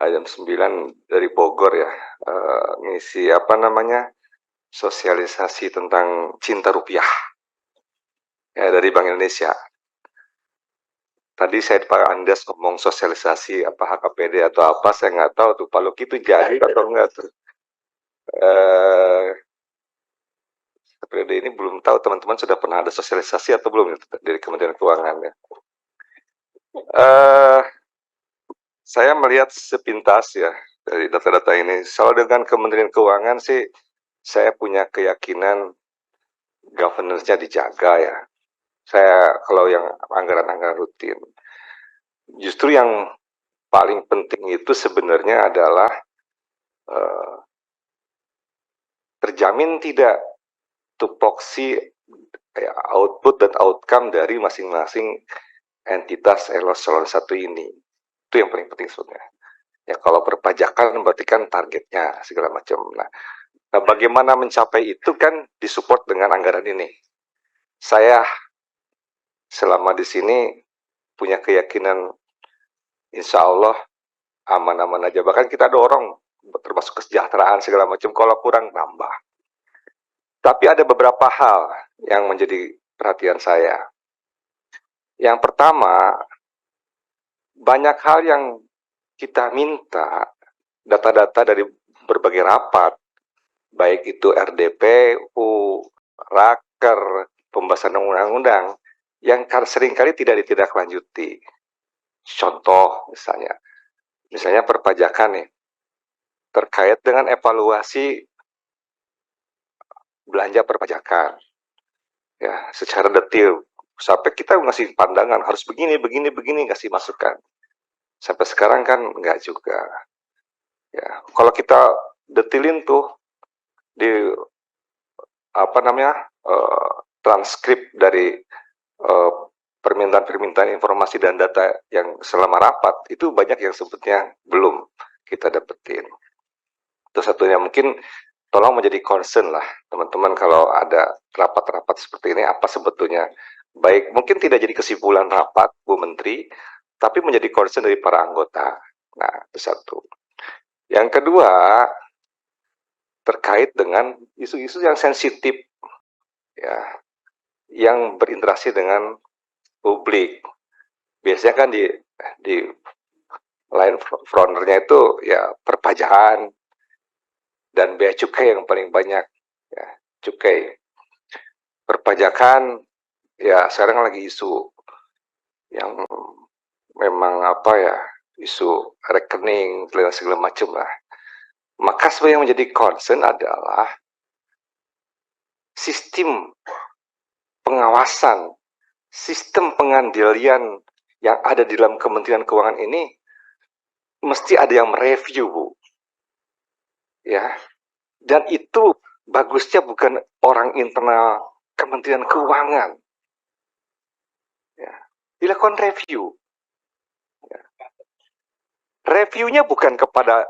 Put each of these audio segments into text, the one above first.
jam 9 dari Bogor ya, ngisi apa namanya, sosialisasi tentang cinta rupiah, ya dari Bank Indonesia. Tadi saya Pak Andes ngomong sosialisasi apa HKPD atau apa, saya nggak tahu tuh, Pak Luki itu jadi atau enggak tuh. Eh, periode ini belum tahu teman-teman sudah pernah ada sosialisasi atau belum dari Kementerian Keuangan ya. Eh, saya melihat sepintas ya dari data-data ini. Soal dengan Kementerian Keuangan sih, saya punya keyakinan governance-nya dijaga ya. Saya kalau yang anggaran-anggaran rutin, justru yang paling penting itu sebenarnya adalah eh, terjamin tidak tupoksi ya, output dan outcome dari masing-masing entitas eselon 1 ini. Itu yang paling penting sebenarnya. Ya kalau perpajakan berarti kan targetnya segala macam. Nah, bagaimana mencapai itu kan disupport dengan anggaran ini. Saya selama di sini punya keyakinan insya Allah aman-aman aja. Bahkan kita dorong termasuk kesejahteraan segala macam. Kalau kurang nambah. Tapi ada beberapa hal yang menjadi perhatian saya. Yang pertama, banyak hal yang kita minta data-data dari berbagai rapat, baik itu RDPU, Raker, pembahasan undang-undang, yang seringkali tidak ditindaklanjuti. Contoh misalnya perpajakan nih, terkait dengan evaluasi belanja perpajakan, ya secara detail, sampai kita ngasih pandangan harus begini, begini, begini, kasih masukan. Sampai sekarang kan enggak juga. Ya, kalau kita detilin tuh di apa namanya transkrip dari permintaan-permintaan informasi dan data yang selama rapat itu banyak yang sebetulnya belum kita dapetin. Itu satunya mungkin tolong menjadi concern lah teman-teman kalau ada rapat-rapat seperti ini apa sebetulnya baik mungkin tidak jadi kesimpulan rapat Bu Menteri tapi menjadi concern dari para anggota. Nah itu satu. Yang kedua terkait dengan isu-isu yang sensitif ya yang berinteraksi dengan publik. Biasanya kan di line fronternya itu ya perpajakan dan bea cukai yang paling banyak ya cukai perpajakan ya sekarang lagi isu yang memang apa ya isu rekening segala macam lah. Maka sebenarnya yang menjadi concern adalah sistem pengawasan, sistem pengandalian yang ada di dalam Kementerian Keuangan ini mesti ada yang mereview, Bu. Ya. Dan itu bagusnya bukan orang internal Kementerian Keuangan. Ya. Dilakukan review. Ya. Reviewnya bukan kepada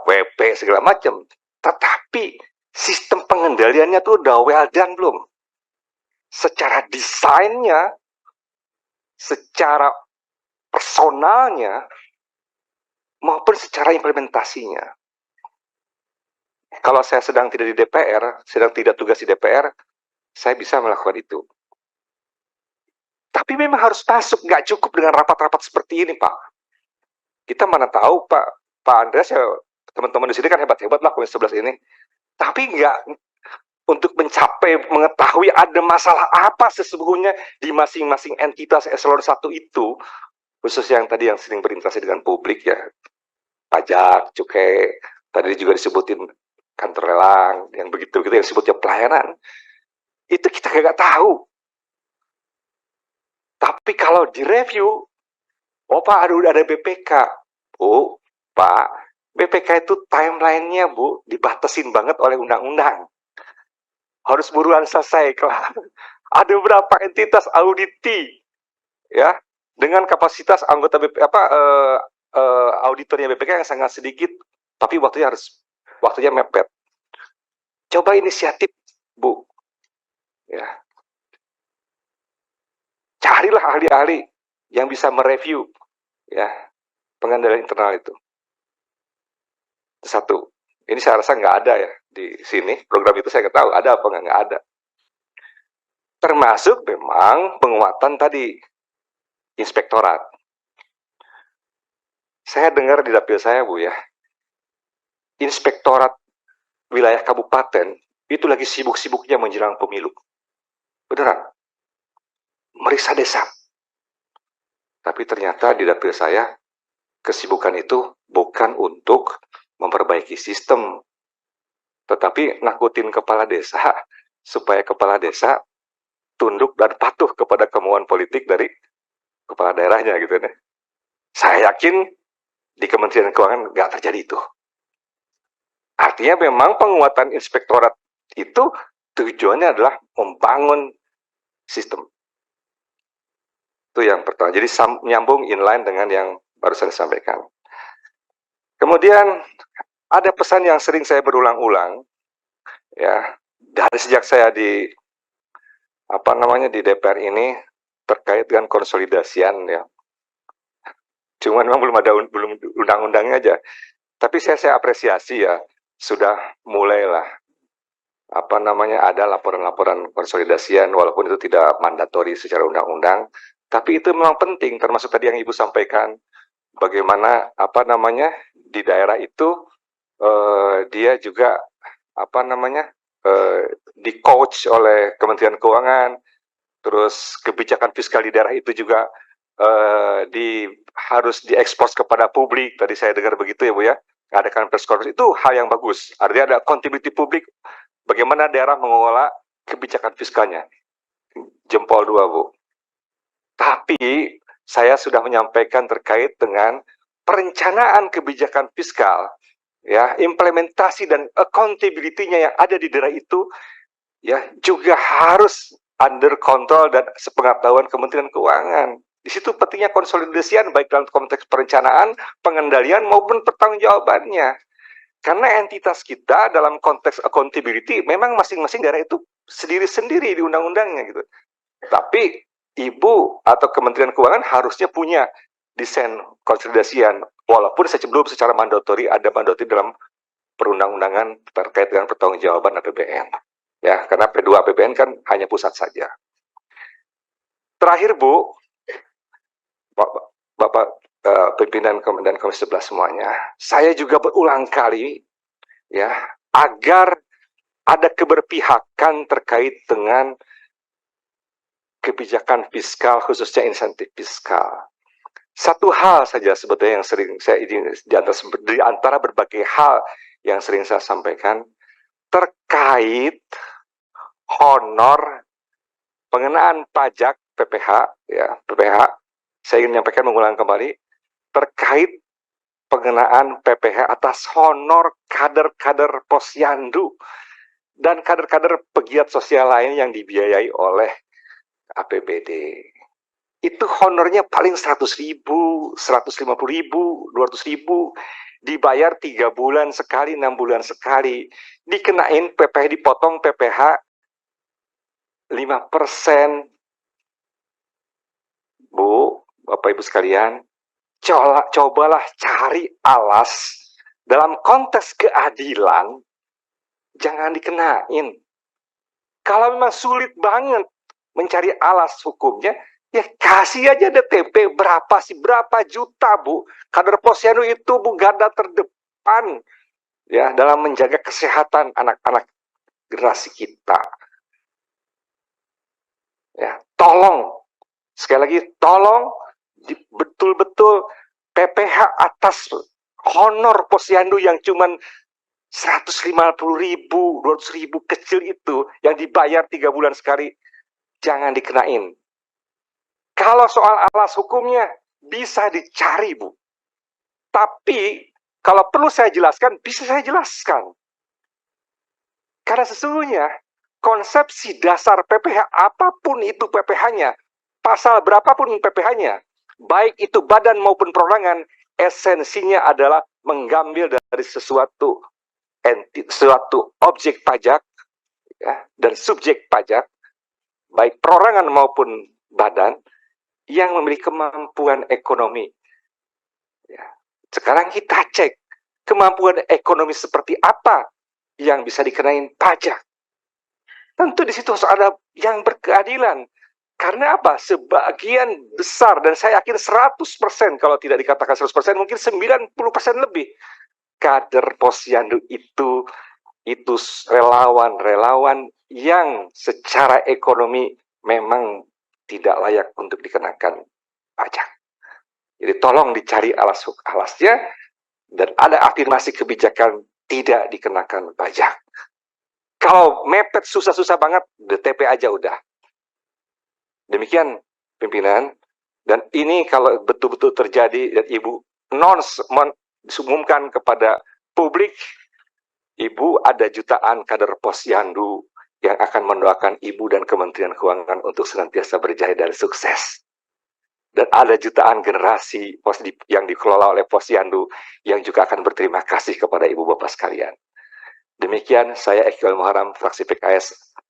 WP segala macam, tetapi sistem pengendaliannya tuh udah well done belum? Secara desainnya, secara personalnya, maupun secara implementasinya. Kalau saya sedang tidak di DPR, sedang tidak tugas di DPR, saya bisa melakukan itu. Tapi memang harus masuk, nggak cukup dengan rapat-rapat seperti ini, Pak. Kita mana tahu, Pak Andreas ya, teman-teman di sini kan hebat-hebat lah Komisi 11 ini. Tapi nggak untuk mencapai, mengetahui ada masalah apa sesungguhnya di masing-masing entitas eselon 1 itu, khusus yang tadi yang sering berinteraksi dengan publik ya, pajak, cukai, tadi juga disebutin kantor lelang, yang begitu-begitu yang disebutnya pelayanan, itu kita nggak tahu. Tapi kalau direview, oh Pak, ada BPK. Bu, Pak, BPK itu timeline-nya, Bu, dibatasin banget oleh undang-undang. Harus buruan selesai, kelar. Ada beberapa entitas auditi, ya, dengan kapasitas anggota auditornya BPK yang sangat sedikit, tapi waktunya mepet. Coba inisiatif, Bu. Ya. Carilah ahli-ahli yang bisa mereview ya pengendalian internal itu. Satu, ini saya rasa nggak ada ya di sini, program itu saya nggak tahu ada apa nggak ada. Termasuk memang penguatan tadi, inspektorat. Saya dengar di dapil saya, Bu ya, inspektorat wilayah kabupaten itu lagi sibuk-sibuknya menjelang pemilu. Beneran. Meriksa desa. Tapi ternyata di dapil saya, kesibukan itu bukan untuk memperbaiki sistem, tetapi nakutin kepala desa, supaya kepala desa tunduk dan patuh kepada kemauan politik dari kepala daerahnya gitu ya. Saya yakin di Kementerian Keuangan nggak terjadi itu. Artinya memang penguatan inspektorat itu tujuannya adalah membangun sistem. Itu yang pertama. Jadi nyambung inline dengan yang baru saya sampaikan. Kemudian ada pesan yang sering saya berulang-ulang, ya, dari sejak saya di di DPR ini terkait dengan konsolidasian ya. Cuman memang belum ada undang-undangnya aja. Tapi saya apresiasi ya, sudah mulailah ada laporan-laporan konsolidasian walaupun itu tidak mandatori secara undang-undang, tapi itu memang penting, termasuk tadi yang Ibu sampaikan bagaimana di daerah itu dia juga di coach oleh Kementerian Keuangan, terus kebijakan fiskal di daerah itu juga harus diekspos kepada publik. Tadi saya dengar begitu ya Bu ya, mengadakan press conference itu hal yang bagus. Artinya ada accountability publik, bagaimana daerah mengelola kebijakan fiskalnya. Jempol 2 Bu. Tapi saya sudah menyampaikan terkait dengan perencanaan kebijakan fiskal, ya, implementasi dan accountability-nya yang ada di daerah itu, ya, juga harus under control dan sepengetahuan Kementerian Keuangan. Di situ pentingnya konsolidasian baik dalam konteks perencanaan, pengendalian maupun pertanggungjawabannya. Karena entitas kita dalam konteks accountability memang masing-masing daerah itu sendiri-sendiri di undang-undangnya gitu. Tapi Ibu atau Kementerian Keuangan harusnya punya desain konsolidasian, walaupun belum secara mandatori ada mandatori dalam perundang-undangan terkait dengan pertanggungjawaban APBN. Ya, karena P2 APBN kan hanya pusat saja. Terakhir Bu, Bapak pimpinan dan Komisi 11 semuanya, saya juga berulang kali ya agar ada keberpihakan terkait dengan kebijakan fiskal, khususnya insentif fiskal. Satu hal saja sebetulnya yang sering saya di antara berbagai hal yang sering saya sampaikan terkait honor pengenaan pajak PPH, ya PPH. Saya ingin menyampaikan mengulang kembali terkait pengenaan PPH atas honor kader-kader Posyandu dan kader-kader pegiat sosial lain yang dibiayai oleh APBD. Itu honornya paling 100.000, 150.000, 200.000, dibayar 3 bulan sekali, 6 bulan sekali, dikenain PPH, dipotong PPH 5%. Bu, Bapak Ibu sekalian, cobalah cari alas dalam konteks keadilan, jangan dikenain. Kalau memang sulit banget mencari alas hukumnya, ya kasih aja DTP berapa juta Bu. Kader Posyandu itu Bu garda terdepan ya dalam menjaga kesehatan anak-anak generasi kita. Ya, tolong sekali lagi tolong betul-betul PPH atas honor Posyandu yang cuman 150.000, 200.000 kecil itu yang dibayar 3 bulan sekali, jangan dikenain. Kalau soal alas hukumnya bisa dicari Bu. Tapi kalau perlu saya jelaskan, bisa saya jelaskan. Karena sesungguhnya konsepsi dasar PPH apapun itu PPH-nya, pasal berapapun PPH-nya, baik itu badan maupun perorangan, esensinya adalah mengambil dari suatu objek pajak ya, dan subjek pajak, baik perorangan maupun badan yang memiliki kemampuan ekonomi ya, Sekarang kita cek kemampuan ekonomi seperti apa yang bisa dikenain pajak. Tentu di situ harus ada yang berkeadilan. Karena apa? Sebagian besar, dan saya yakin 100%, kalau tidak dikatakan 100%, mungkin 90% lebih, kader Posyandu itu relawan-relawan yang secara ekonomi memang tidak layak untuk dikenakan pajak. Jadi tolong dicari alasnya, dan ada afirmasi kebijakan tidak dikenakan pajak. Kalau mepet susah-susah banget, DTP aja udah. Demikian pimpinan, dan ini kalau betul-betul terjadi dan Ibu disumumkan kepada publik, Ibu ada jutaan kader Posyandu yang akan mendoakan Ibu dan Kementerian Keuangan untuk senantiasa berjaya dan sukses. Dan ada jutaan generasi yang dikelola oleh Posyandu yang juga akan berterima kasih kepada Ibu Bapak sekalian. Demikian, saya Eki Muharam, fraksi PKS